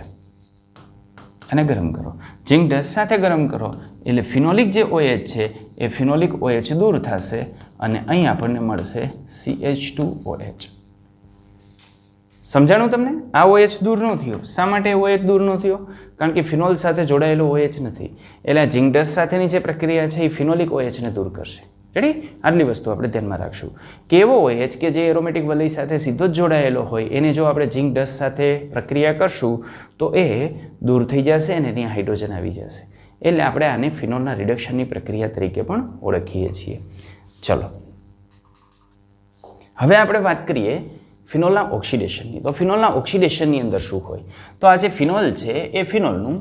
અને ગરમ કરો. ઝિંક ડસ્ટ સાથે ગરમ કરો એટલે ફિનોલિક જે OH છે એ ફિનોલિક OH દૂર થશે અને અહીં આપણને મળશે CH2OH. સમજાણું તમને? આ OH દૂર ન થયો. શા માટે OH દૂર ન થયો? કારણ કે ફિનોલ સાથે જોડાયેલો OH નથી. એટલે આ ઝિંક ડસ્ટ સાથેની જે પ્રક્રિયા છે એ ફિનોલિક OHને દૂર કરશે. રેડી? આટલી વસ્તુ આપણે ધ્યાનમાં રાખશું કે એવો OH કે જે એરોમેટિક વલય સાથે સીધો જ જોડાયેલો હોય એને જો આપણે ઝિંક ડસ્ટ સાથે પ્રક્રિયા કરશું તો એ દૂર થઈ જશે અને ત્યાં હાઇડ્રોજન આવી જશે. એટલે આપણે આને ફિનોલના રિડક્શનની પ્રક્રિયા તરીકે પણ ઓળખીએ છીએ. ચલો હવે આપણે વાત કરીએ ફિનોલના ઓક્સિડેશનની. તો ફિનોલના ઓક્સિડેશનની અંદર શું હોય? તો આ જે ફિનોલ છે એ ફિનોલનું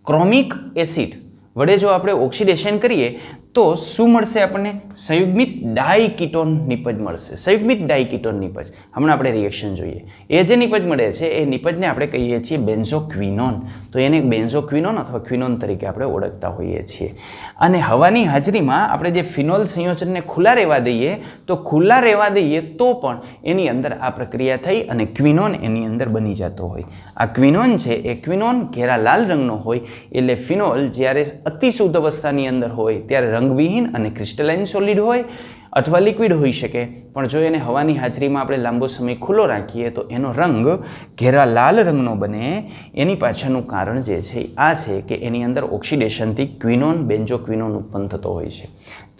ક્રોમિક એસિડ વડે જો આપણે ઓક્સિડેશન કરીએ તો શું મળશે આપણને? સંયુગ્મિત ડાયકીટોન નિપજ મળશે. સંયુગ્મિત ડાયકીટોન નિપજ હમણાં આપણે રિએક્શન જોઈએ. એ જે નિપજ મળે છે એ નિપજને આપણે કહીએ છીએ બેન્ઝોક્વિનોન. તો એને બેન્ઝોક્વિનોન અથવા ક્વિનોન તરીકે આપણે ઓળખતા હોઈએ છીએ. અને હવાની હાજરીમાં આપણે જે ફિનોલ સંયોજનને ખુલ્લા રહેવા દઈએ તો પણ એની અંદર આ પ્રક્રિયા થઈ અને ક્વિનોન એની અંદર બની જતો હોય. આ ક્વિનોન છે એ ક્વિનોન ઘેરા લાલ રંગનો હોય. એટલે ફિનોલ જ્યારે અતિશુદ્ધ અવસ્થાની અંદર હોય ત્યારે રંગવિહીન અને ક્રિસ્ટલાઇન સોલિડ હોય અથવા લિક્વિડ હોઈ શકે. પણ જો એને હવાની હાજરીમાં આપણે લાંબો સમય ખુલ્લો રાખીએ તો એનો રંગ ઘેરા લાલ રંગનો બને. એની પાછળનું કારણ જે છે આ છે કે એની અંદર ઓક્સિડેશનથી ક્વિનોન બેન્ઝોક્વિનોન ઉત્પન્ન થતો હોય છે.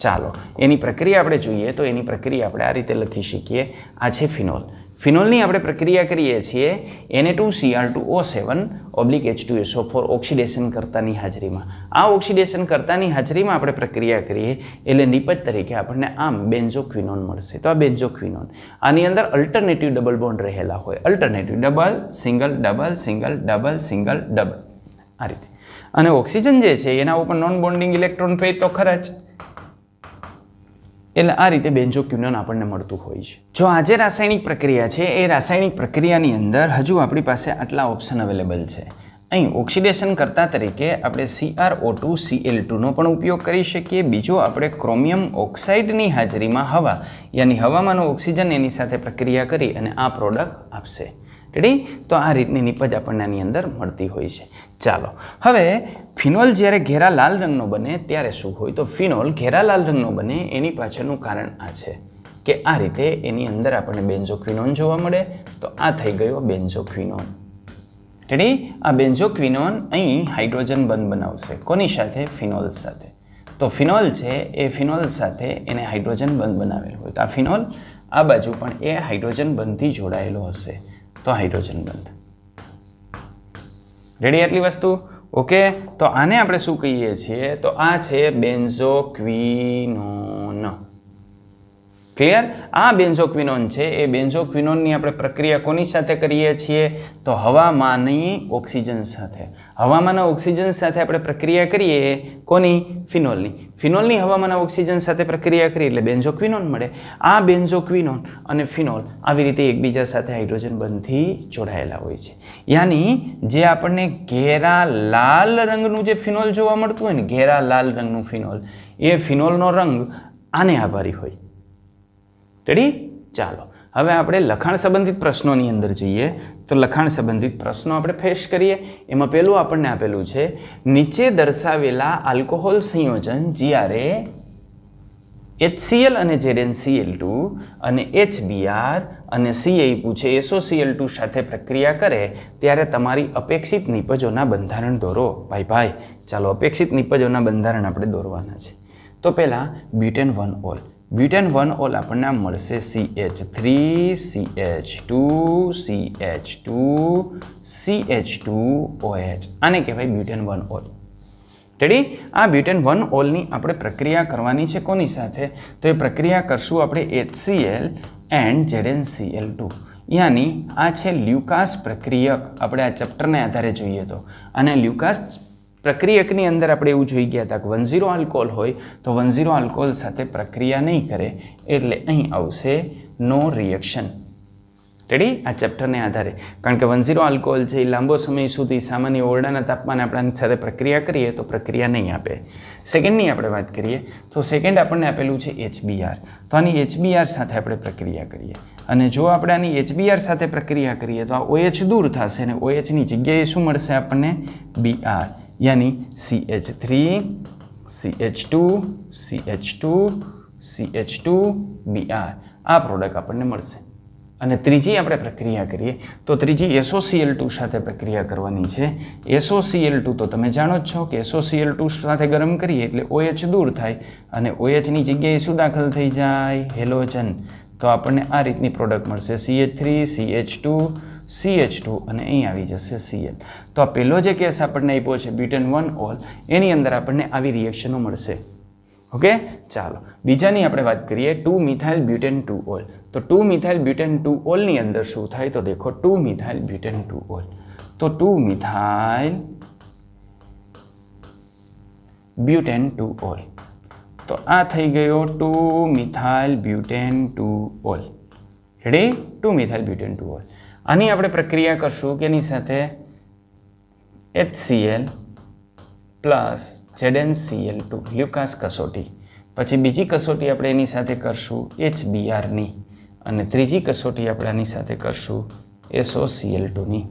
ચાલો એની પ્રક્રિયા આપણે જોઈએ તો એની પ્રક્રિયા આપણે આ રીતે લખી શકીએ. આ છે ફિનોલ. ફિનોલની આપણે પ્રક્રિયા કરીએ છીએ Na2Cr2O7/H2SO4 ઓક્સિડેશન કર્તાની હાજરીમાં. આ ઓક્સિડેશન કર્તાની હાજરીમાં આપણે પ્રક્રિયા કરીએ એટલે નિપજ તરીકે આપણને આમ બેન્ઝોક્વિનોન મળશે. તો આ બેન્ઝોક્વિનોન આની અંદર અલ્ટરનેટિવ ડબલ બોન્ડ રહેલા હોય. Alternative double single double single double single double આ રીતે. અને ઓક્સિજન જે છે એના ઉપર નોન બોન્ડિંગ ઇલેક્ટ્રોન પેર તો ખરા જ. એટલે આ રીતે બેન્ઝોક્વિનોન આપણને મળતું હોય છે. જો આ જે રાસાયણિક પ્રક્રિયા છે એ રાસાયણિક પ્રક્રિયાની અંદર હજુ આપણી પાસે આટલા ઓપ્શન અવેલેબલ છે. અહીં ઓક્સિડેશન કરતા તરીકે આપણે CrO2Cl2નો પણ ઉપયોગ કરી શકીએ. બીજો આપણે ક્રોમિયમ ઓક્સાઇડની હાજરીમાં હવા યાની હવામાંનો ઓક્સિજન એની સાથે પ્રક્રિયા કરી અને આ પ્રોડક્ટ આપશે. રેડી? તો આ રીતની નિપજ આપણને આની અંદર મળતી હોય છે. ચાલો હવે ફિનોલ જ્યારે ઘેરા લાલ રંગનો બને ત્યારે શું હોય? તો ફિનોલ ઘેરા લાલ રંગનો બને એની પાછળનું કારણ આ છે કે આ રીતે એની અંદર આપણને બેન્ઝોક્વિનોન જોવા મળે. તો આ થઈ ગયો બેન્ઝોક્વિનોન. રેડી? આ બેન્ઝોક્વિનોન અહીં હાઇડ્રોજન બંધ બનાવશે. કોની સાથે? ફિનોલ સાથે. તો ફિનોલ છે એ ફિનોલ સાથે એને હાઇડ્રોજન બંધ બનાવેલું હોય તો આ ફિનોલ આ બાજુ પણ એ હાઇડ્રોજન બંધથી જોડાયેલો હશે તો હાઇડ્રોજન બંધ. રેડી આટલી વસ્તુ? ઓકે. તો આને આપણે શું કહીએ છીએ? તો આ છે બેન્ઝોક્વિનોન. ક્લિયર? આ બેન્ઝોક્વિનોન છે એ બેન્ઝોક્વિનોનની આપણે પ્રક્રિયા કોની સાથે કરીએ છીએ? તો હવામાંની ઓક્સિજન સાથે. હવામાંના ઓક્સિજન સાથે આપણે પ્રક્રિયા કરીએ કોની? ફિનોલની. ફિનોલની હવામાંના ઓક્સિજન સાથે પ્રક્રિયા કરીએ એટલે બેન્ઝોક્વિનોન મળે. આ બેન્ઝોક્વિનોન અને ફિનોલ આવી રીતે એકબીજા સાથે હાઇડ્રોજન બંધથી જોડાયેલા હોય છે. યાની જે આપણને ઘેરા લાલ રંગનું જે ફિનોલ જોવા મળતું હોય ને, ઘેરા લાલ રંગનું ફિનોલ, એ ફિનોલનો રંગ આને આભારી હોય. રેડી? ચાલો હવે આપણે લખાણ સંબંધિત પ્રશ્નોની અંદર જઈએ. તો લખાણ સંબંધિત પ્રશ્નો આપણે ફેસ કરીએ. એમાં પહેલું આપણને આપેલું છે, નીચે દર્શાવેલા આલ્કોહોલ સંયોજન જ્યારે HCl અને ZnCl2 અને HBr અને CI પૂછે SOCl2 સાથે પ્રક્રિયા કરે ત્યારે તમારી અપેક્ષિત નિપજોના બંધારણ દોરો. ભાઈ ચાલો અપેક્ષિત નિપજોના બંધારણ આપણે દોરવાના છે. તો પહેલાં બ્યુટેન 1 ઓલ. બ્યુટેન 1 ઓલ આપણને આમ મળશે CH3 CH2 CH2 CH2OH. આને કહેવાય બ્યુટેન 1 ઓલ. રેડી? આ બ્યુટેન 1 ઓલની આપણે પ્રક્રિયા કરવાની છે કોની સાથે? તો એ પ્રક્રિયા કરશું આપણે HCl એન્ડ ZnCl2. યાની આ છે લ્યુકાસ પ્રક્રિયક. આપણે આ ચેપ્ટરને આધારે જોઈએ તો અને લ્યુકાસ પ્રક્રિયકની અંદર આપણે એવું જોઈ ગયા હતા કે 1,0 આલ્કોહોલ હોય તો 1,0 આલ્કોહોલ સાથે પ્રક્રિયા નહીં કરે એટલે અહીં આવશે નો રિએક્શન. રેડી? આ ચેપ્ટરને આધારે, કારણ કે 1,0 આલ્કોહોલ છે એ લાંબો સમય સુધી સામાન્ય ઓરડાના તાપમાને આપણા સાથે પ્રક્રિયા કરીએ તો પ્રક્રિયા નહીં આપે. સેકન્ડની આપણે વાત કરીએ તો સેકન્ડ આપણને આપેલું છે HBr. તો આની HBr સાથે આપણે પ્રક્રિયા કરીએ અને જો આપણે આની HBr સાથે પ્રક્રિયા કરીએ તો આ OH દૂર થશે અને OHની જગ્યાએ શું મળશે આપણને? Br. યાની CH3 CH2 CH2 CH2 Br. આ પ્રોડક્ટ આપણને મળશે. અને ત્રીજી આપણે પ્રક્રિયા કરીએ તો ત્રીજી SOCl2 સાથે પ્રક્રિયા કરવાની છે. SOCl2 તો તમે જાણો જ છો કે SOCl2 સાથે ગરમ કરીએ એટલે OH દૂર થાય અને OHની જગ્યાએ શું દાખલ થઈ જાય? હેલોજન. તો આપણને આ રીતની પ્રોડક્ટ મળશે CH3 CH2 CH2 અને અહીં આવી જશે Cl. તો આ પહેલો જે કેસ આપણને આપ્યો છે બ્યુટેન 1 ઓલ, એની અંદર આપણને આવી રિએક્શનો મળશે. ઓકે. ચાલો બીજાની આપણે વાત કરીએ 2 મિથાઇલ બ્યુટેન 2 ઓલ. તો 2 મિથાઇલ બ્યુટેન 2 ઓલની અંદર શું થાય? તો દેખો 2 મિથાઇલ બ્યુટેન 2 ઓલ. તો 2 મિથાઇલ બ્યુટેન 2 ઓલ. તો આ થઈ ગયો 2 methyl butane 2 all. Ready? 2 methyl butane 2 all. આની આપણે પ્રક્રિયા કરશું કે એની સાથે HCl પ્લસ ZnCl2 લ્યુકાસ કસોટી. પછી બીજી કસોટી આપણે એની સાથે કરશું HBrની અને ત્રીજી કસોટી આપણે આની સાથે કરશું SOCl2ની.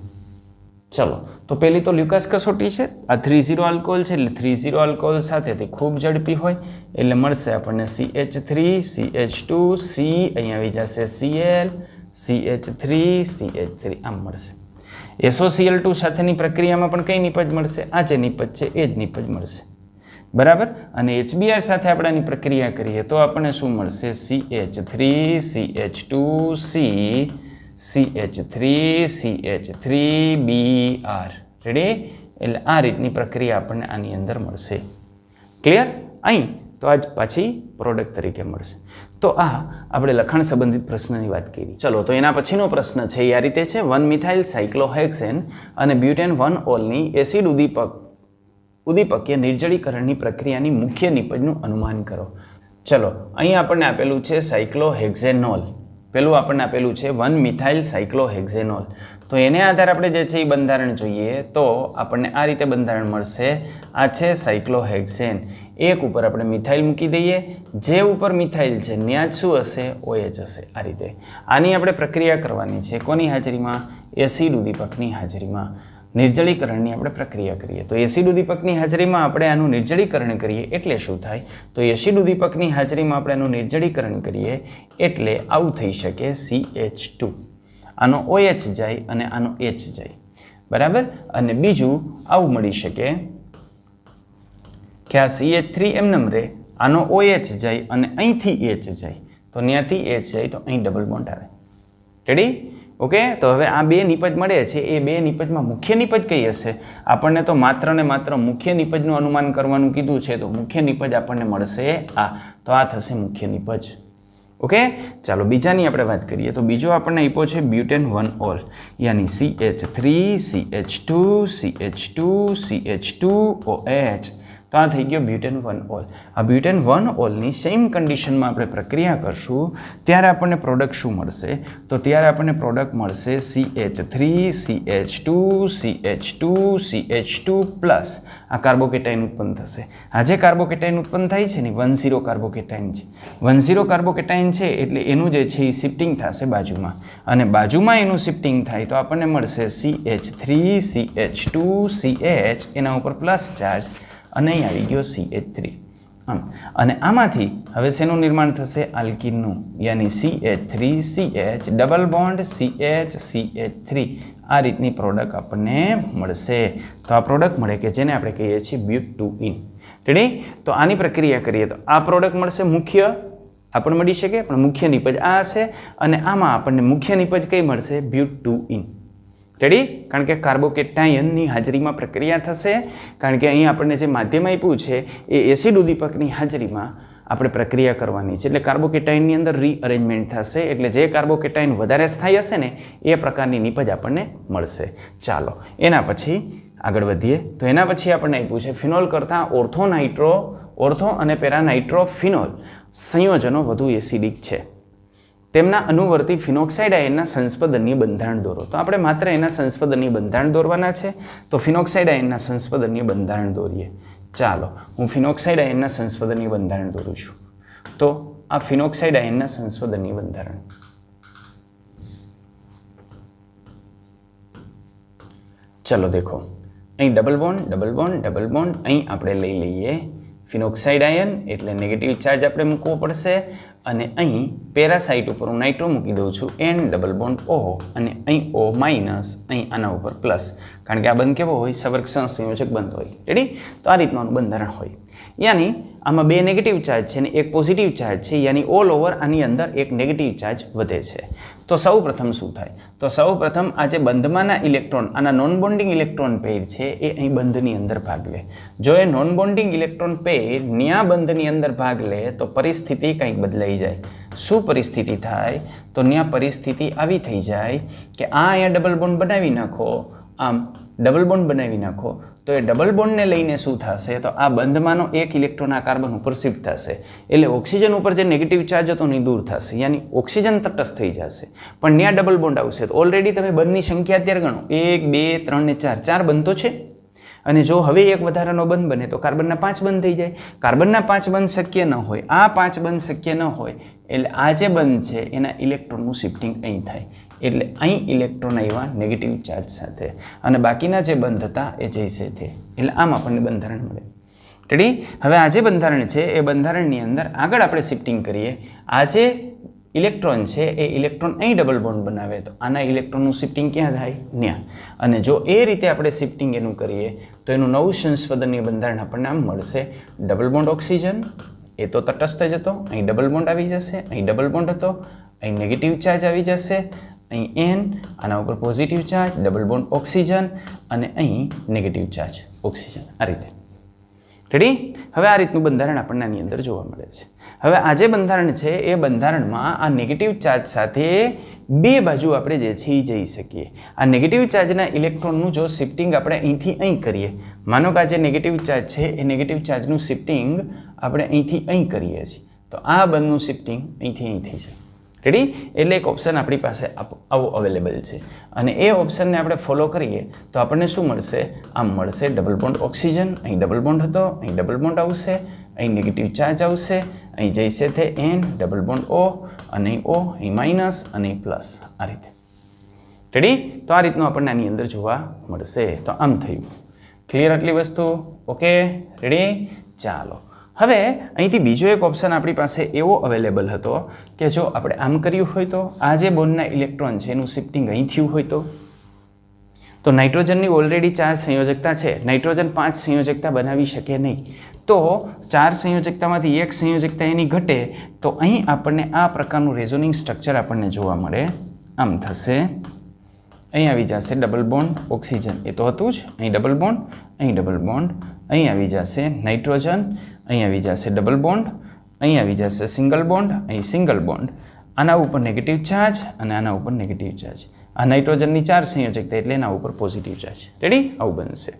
ચલો તો પહેલી તો લ્યુકાસ કસોટી છે. આ 3,0 આલ્કોહોલ છે એટલે 3,0 આલ્કોહોલ સાથે તે ખૂબ ઝડપી હોય એટલે મળશે આપણને CH3 CH2 C, અહીં આવી જશે Cl CH3 CH3 આમ મળશે. SOCl2 સાથેની પ્રક્રિયામાં પણ કઈ નિપજ મળશે? આ જે નિપજ છે એ જ નિપજ મળશે. બરાબર? અને HBr સાથે આપણે આની પ્રક્રિયા કરીએ તો આપણને શું મળશે? CH3 CH2 C CH3 CH3 Br. Ready? એટલે આ રીતની પ્રક્રિયા આપણને આની અંદર મળશે. ક્લિયર? અહીં તો આજ પાછી પ્રોડક્ટ તરીકે મળશે. તો આ આપણે લખાણ સંબંધિત પ્રશ્નની વાત કરી. ચલો તો એના પછીનો પ્રશ્ન છે એ આ રીતે છે, 1 મિથાઇલ સાયક્લોહેક્સેન અને બ્યુટેન 1 ઓલની એસિડ ઉદ્દીપકીય નિર્જળીકરણની પ્રક્રિયાની મુખ્ય નિપજનું અનુમાન કરો. ચલો અહીં આપણને આપેલું છે સાયક્લોહેક્ઝેનોલ. પેલું આપણને આપેલું છે 1 મિથાઇલ સાયક્લોહેક્ઝેનોલ. તો એને આધારે આપણે જે છે એ બંધારણ જોઈએ તો આપણને આ રીતે બંધારણ મળશે. આ છે સાયક્લોહેક્સેન. એક ઉપર આપણે મિથાઇલ મૂકી દઈએ, જે ઉપર મિથાઇલ છે ત્યાં જ શું હશે? OH હશે. આ રીતે આની આપણે પ્રક્રિયા કરવાની છે કોની હાજરીમાં? એસિડ ઉદ્દીપકની હાજરીમાં. નિર્જળીકરણની આપણે પ્રક્રિયા કરીએ તો એસિડ ઉદ્દીપકની હાજરીમાં આપણે આનું નિર્જળીકરણ કરીએ એટલે શું થાય? તો એસિડ ઉદ્દીપકની હાજરીમાં આપણે આનું નિર્જળીકરણ કરીએ એટલે આવું થઈ શકે CH2. આનો OH જાય અને આનો H જાય. બરાબર. અને બીજું આવું મળી શકે કે આ CH3 એમનેમ રહે, આનો OH જાય અને અહીંથી H જાય, તો ત્યાંથી H જાય તો અહીં ડબલ બોન્ડ આવે. રેડી? ઓકે. તો હવે આ બે નિપજ મળે છે, એ બે નિપજમાં મુખ્ય નિપજ કઈ હશે? આપણને તો માત્ર ને માત્ર મુખ્ય નિપજનું અનુમાન કરવાનું કીધું છે, તો મુખ્ય નિપજ આપણને મળશે આ. તો આ થશે મુખ્ય નિપજ. ઓકે. ચાલો બીજાની આપણે વાત કરીએ. તો બીજો આપણને આપ્યો છે butane 1-ઓલ, યાની CH3 CH2 CH2 CH2OH. તો આ થઈ ગયો બ્યુટેન 1-ઓલ. આ બ્યુટેન 1-ઓલની સેમ કન્ડિશનમાં આપણે પ્રક્રિયા કરશું ત્યારે આપણને પ્રોડક્ટ શું મળશે? તો ત્યારે આપણને પ્રોડક્ટ મળશે CH3 CH2 CH2 CH2 plus આ કાર્બોકેટાઇન ઉત્પન્ન થશે. આ જે કાર્બોકેટાઇન ઉત્પન્ન થાય છે ને 10 કાર્બોકેટાઇન છે. 10 કાર્બોકેટાઇન છે એટલે એનું જે છે એ શિફ્ટિંગ થશે બાજુમાં, અને બાજુમાં એનું શિફ્ટિંગ થાય તો આપણને મળશે CH3 CH2 CH, એના ઉપર પ્લસ ચાર્જ, અને અહીં આવી ગયો CH3. અને આમાંથી હવે શેનું નિર્માણ થશે? આલ્કીનનું, યાની CH3CH ડબલ બોન્ડ CH3. આ રીતની પ્રોડક્ટ આપણને મળશે. તો આ પ્રોડક્ટ મળે કે જેને આપણે કહીએ છીએ બ્યુટ-2-ઇન. રેડી? તો આની પ્રક્રિયા કરીએ તો આ પ્રોડક્ટ મળશે. મુખ્ય આપણને મળી શકે, પણ મુખ્ય નિપજ આ હશે, અને આમાં આપણને મુખ્ય નિપજ કઈ મળશે? બ્યુટ-2-ઇન. રેડી? કારણ કે કાર્બોકેટાયનની હાજરીમાં પ્રક્રિયા થશે, કારણ કે અહીં આપણને જે માધ્યમ આપ્યું છે એ એસિડ ઉદ્દીપકની હાજરીમાં આપણે પ્રક્રિયા કરવાની છે, એટલે કાર્બોકેટાયનની અંદર રીઅરેન્જમેન્ટ થશે, એટલે જે કાર્બોકેટાયન વધારે સ્થાયી હશે ને એ પ્રકારની નિપજ આપણને મળશે. ચાલો એના પછી આગળ વધીએ. તો એના પછી આપણને આપ્યું છે ફિનોલ કરતાં ઓર્થો અને પેરાનાઇટ્રોફિનોલ સંયોજનો વધુ એસિડિક છે. તેમના અનુવર્તી ફિનોક્સાઇડ આયનના સંસ્પદનીય બંધારણ દોરો. તો આપણે માત્ર એના સંસ્પદનીય બંધારણ દોરવાના છે. તો ફિનોક્સાઇડ આયનના સંસ્પદનીય બંધારણ દોરીએ. ચાલો હું ફિનોક્સાઇડ આયનના સંસ્પદનીય બંધારણ દોરું છું. તો આ ફિનોક્સાઇડ આયનના સંસ્પદનીય બંધારણ. ચલો દેખો, અહીં double bond double bond double bond, અહીં આપણે લઈ લઈએ ફિનોક્સાઇડ આયન, એટલે નેગેટિવ ચાર્જ આપણે મૂકવો પડશે, અને અહીં પેરાસાઇટ ઉપર હું નાઇટ્રો મૂકી દઉં છું, N ડબલ બોન્ડ O, અને અહીં O માઇનસ, અહીં આના ઉપર પ્લસ, કારણ કે આ બંધ કેવો હોય? સવર્ગ સહસંયોજક બંધ હોય. રેડી? તો આ રીતનું બંધારણ હોય. યાની આમાં બે નેગેટિવ ચાર્જ છે અને એક પોઝિટિવ ચાર્જ છે, યાની ઓલ ઓવર આની અંદર એક નેગેટિવ ચાર્જ વધે છે. તો સૌ પ્રથમ શું થાય? તો સૌ પ્રથમ આ જે બંધમાંના ઇલેક્ટ્રોન, આના નોન બોન્ડિંગ ઇલેક્ટ્રોન પેર છે એ અહીં બંધની અંદર ભાગ લે. જો એ નોન બોન્ડિંગ ઇલેક્ટ્રોન પેર ન્યા બંધની અંદર ભાગ લે તો પરિસ્થિતિ કંઈક બદલાઈ જાય. શું પરિસ્થિતિ થાય? તો ન્યા પરિસ્થિતિ આવી થઈ જાય કે આ અહીંયા ડબલ બોન્ડ બનાવી નાખો, આમ ડબલ બોન્ડ બનાવી નાખો, તો એ ડબલ બોન્ડને લઈને શું થશે? તો આ બંધમાંનો એક ઇલેક્ટ્રોન આ કાર્બન ઉપર શિફ્ટ થશે, એટલે ઓક્સિજન ઉપર જે નેગેટિવ ચાર્જ હતો એ દૂર થશે, યાની ઓક્સિજન તટસ્થ થઈ જશે. પણ ત્યાં ડબલ બોન્ડ આવશે તો ઓલરેડી તમે બંધની સંખ્યા અત્યારે ગણો, 1 2 3 ને 4, 4 બંધ તો છે. અને જો હવે એક વધારાનો બંધ બને તો કાર્બનના 5 બંધ થઈ જાય. કાર્બનના 5 બંધ શક્ય ન હોય, આ 5 બંધ શક્ય ન હોય, એટલે આ જે બંધ છે એના ઇલેક્ટ્રોનનું શિફ્ટિંગ અહીં થાય, એટલે અહીં ઇલેક્ટ્રોન આવ્યા નેગેટિવ ચાર્જ સાથે, અને બાકીના જે બંધ હતા એ જઈશે તે, એટલે આમ આપણને બંધારણ મળે. રેડી? હવે આ જે બંધારણ છે એ બંધારણની અંદર આગળ આપણે શિફ્ટિંગ કરીએ. આ જે ઇલેક્ટ્રોન છે એ ઇલેક્ટ્રોન અહીં ડબલ બોન્ડ બનાવે તો આના ઇલેક્ટ્રોનનું શિફ્ટિંગ ક્યાં થાય? ન્યા. અને જો એ રીતે આપણે શિફ્ટિંગ એનું કરીએ તો એનું નવું સંસ્પદનીય બંધારણ આપણને આમ મળશે. ડબલ બોન્ડ ઓક્સિજન એ તો તટસ્થ જ હતો, અહીં ડબલ બોન્ડ આવી જશે, અહીં ડબલ બોન્ડ હતો, અહીં નેગેટિવ ચાર્જ આવી જશે, અહીં N, આના ઉપર positive charge, double bond oxygen, અને અહીં નેગેટિવ ચાર્જ ઓક્સિજન. આ રીતે. રેડી? હવે આ રીતનું બંધારણ આપણને આની અંદર જોવા મળે છે. હવે આ જે બંધારણ છે એ બંધારણમાં આ નેગેટિવ ચાર્જ સાથે બે બાજુ આપણે જે છે એ જઈ શકીએ. આ નેગેટિવ ચાર્જના ઇલેક્ટ્રોનનું જો શિફ્ટિંગ આપણે અહીંથી અહીં કરીએ, માનો કે આ જે નેગેટિવ ચાર્જ છે એ નેગેટિવ ચાર્જનું શિફ્ટિંગ આપણે અહીંથી અહીં કરીએ છીએ, તો આ બંધનું શિફ્ટિંગ અહીંથી અહીં થઈ છે. રેડી? એટલે એક ઓપ્શન આપણી પાસે આવો અવેલેબલ છે, અને એ ઓપ્શનને આપણે ફોલો કરીએ તો આપણને શું મળશે? આમ મળશે ડબલ બોન્ડ ઓક્સિજન, અહીં ડબલ બોન્ડ હતો, અહીં ડબલ બોન્ડ આવશે, અહીં નેગેટિવ ચાર્જ આવશે, અહીં જઈશે તે N, ડબલ બોન્ડ O, અને અહીં O, અહીં માઇનસ, અને અહીં પ્લસ. આ રીતે. રેડી? તો આ રીતનું આપણને આની અંદર જોવા મળશે. તો આમ થયું. ક્લિયર આટલી વસ્તુ? ઓકે? રેડી? ચાલો. હવે અહીંથી બીજો એક ઓપ્શન આપણી પાસે એવો અવેલેબલ હતો કે જો આપણે આમ કર્યું હોય તો આ જે બોન્ડના ઇલેક્ટ્રોન છે એનું શિફ્ટિંગ અહીં થયું હોય તો નાઇટ્રોજનની ઓલરેડી 4 સંયોજકતા છે. નાઇટ્રોજન 5 સંયોજકતા બનાવી શકે નહીં. તો 4 સંયોજકતામાંથી 1 સંયોજકતા એની ઘટે તો અહીં આપણને આ પ્રકારનું રેઝોનિંગ સ્ટ્રક્ચર આપણને જોવા મળે. આમ થશે. અહીં આવી જશે ડબલ બોન્ડ ઓક્સિજન, એ તો હતું જ. અહીં ડબલ બોન્ડ, અહીં ડબલ બોન્ડ, અહીં આવી જશે નાઇટ્રોજન, અહીં આવી જશે ડબલ બોન્ડ, અહીં આવી જશે સિંગલ બોન્ડ, અહીં સિંગલ બોન્ડ. આના ઉપર નેગેટિવ ચાર્જ અને આના ઉપર નેગેટિવ ચાર્જ. આ નાઇટ્રોજનની 4 સંયોજકતા એટલે એના ઉપર પોઝિટિવ ચાર્જ. રેડી? આવું બનશે.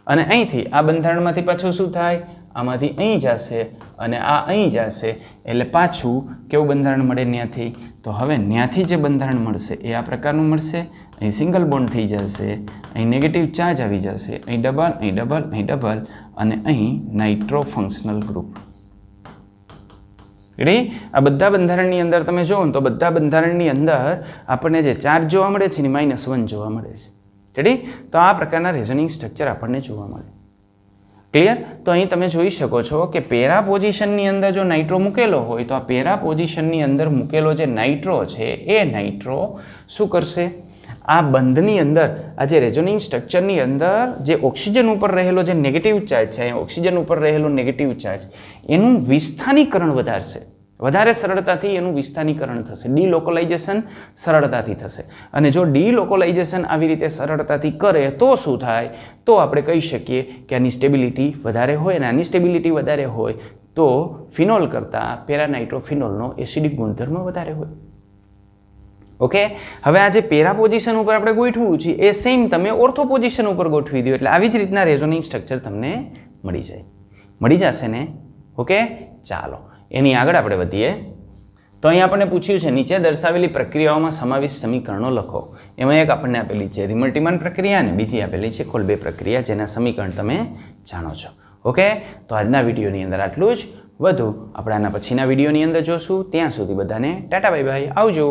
અને અહીંથી આ બંધારણમાંથી પાછું શું થાય? આમાંથી અહીં જશે અને આ અહીં જશે એટલે પાછું કેવું બંધારણ મળે ત્યાંથી? તો હવે ત્યાંથી જે બંધારણ મળશે એ આ પ્રકારનું મળશે. અહીં સિંગલ બોન્ડ થઈ જશે, અહીં નેગેટિવ ચાર્જ આવી જશે, અહીં ડબલ, અહીં ડબલ, અહીં ડબલ અને અહીં નાઇટ્રો ફંક્શનલ ગ્રુપ. રેડી? આ બધા બંધારણની અંદર તમે જુઓ ને તો બધા બંધારણની અંદર આપણને જે ચાર્જ જોવા મળે છે ને -1 જોવા મળે છે. રેડી? તો આ પ્રકારના રેઝોનિંગ સ્ટ્રક્ચર આપણને જોવા મળે. ક્લિયર? તો અહીં તમે જોઈ શકો છો કે પેરા પોઝિશનની અંદર જો નાઇટ્રો મૂકેલો હોય તો આ પેરા પોઝિશનની અંદર મૂકેલો જે નાઇટ્રો છે એ નાઇટ્રો શું કરશે? આ બંધની અંદર આ જે રેઝોનિંગ સ્ટ્રક્ચરની અંદર જે ઓક્સિજન ઉપર રહેલો જે નેગેટિવ ચાર્જ છે, ઓક્સિજન ઉપર રહેલો નેગેટિવ ચાર્જ એનું વિસ્થાનીકરણ વધારશે. વધારે સરળતાથી એનું વિસ્થાનીકરણ થશે. ડીલોકોલાઇઝેશન સરળતાથી થશે. અને જો ડીલોકોલાઇઝેશન આવી રીતે સરળતાથી કરે તો શું થાય? તો આપણે કહી શકીએ કે આની સ્ટેબિલિટી વધારે હોય અને આની સ્ટેબિલિટી વધારે હોય તો ફિનોલ કરતાં પેરાનાઇટ્રોફિનોલનો એસિડિક ગુણધર્મ વધારે હોય. ઓકે, હવે આ જે પેરા પોઝિશન ઉપર આપણે ગોઠવું છે એ સેમ તમે ઓર્થો પોઝિશન ઉપર ગોઠવી દો એટલે આવી જ રીતના રેઝોનિંગ સ્ટ્રક્ચર તમને મળી જાય. મળી જશે ને? ઓકે, ચાલો એની આગળ આપણે વધીએ. તો અહીં આપણને પૂછ્યું છે નીચે દર્શાવેલી પ્રક્રિયાઓમાં સમાવિષ્ટ સમીકરણો લખો. એમાં એક આપણને આપેલી છે રિમલ્ટીમાન પ્રક્રિયા અને બીજી આપેલી છે કોલ્બે પ્રક્રિયા, જેના સમીકરણ તમે જાણો છો. ઓકે, તો આજના વિડીયોની અંદર આટલું જ. વધુ આપણે આના પછીના વિડીયોની અંદર જોશું. ત્યાં સુધી બધાને ટાટા બાય બાય, આવજો.